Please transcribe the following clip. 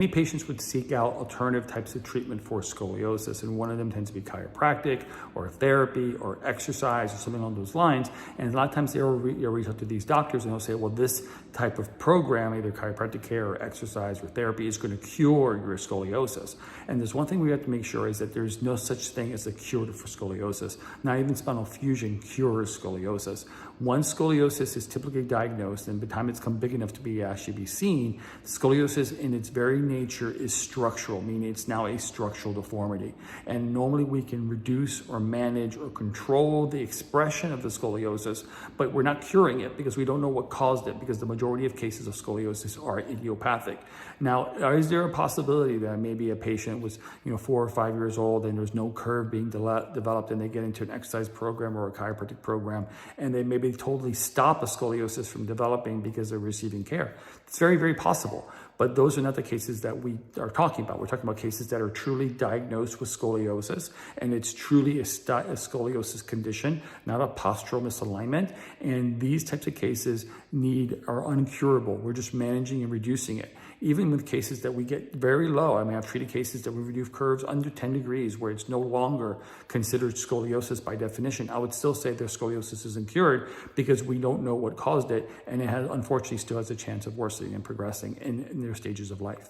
Many patients would seek out alternative types of treatment for scoliosis, and one of them tends to be chiropractic or therapy or exercise or something along those lines. And a lot of times they'll reach out to these doctors and they'll say, well, this type of program, either chiropractic care or exercise or therapy, is going to cure your scoliosis. And there's one thing we have to make sure is that there's no such thing as a cure for scoliosis. Not even spinal fusion cures scoliosis. Once scoliosis is typically diagnosed, and by the time it's become big enough to be actually be seen, scoliosis in its very nature is structural, meaning it's now a structural deformity. And normally we can reduce or manage or control the expression of the scoliosis, but we're not curing it because we don't know what caused it, because the majority of cases of scoliosis are idiopathic. Now, is there a possibility that maybe a patient was 4 or 5 years old and there's no curve being developed, and they get into an exercise program or a chiropractic program and they maybe totally stop a scoliosis from developing because they're receiving care? It's very, very possible. But those are not the cases that we are talking about. We're talking about cases that are truly diagnosed with scoliosis, and it's truly a scoliosis condition, not a postural misalignment. And these types of cases are uncurable. We're just managing and reducing it. Even with cases that we get very low, I've treated cases that we reduce curves under 10 degrees where it's no longer considered scoliosis by definition. I would still say their scoliosis isn't cured because we don't know what caused it, and it unfortunately still has a chance of worsening and progressing in their stages of life.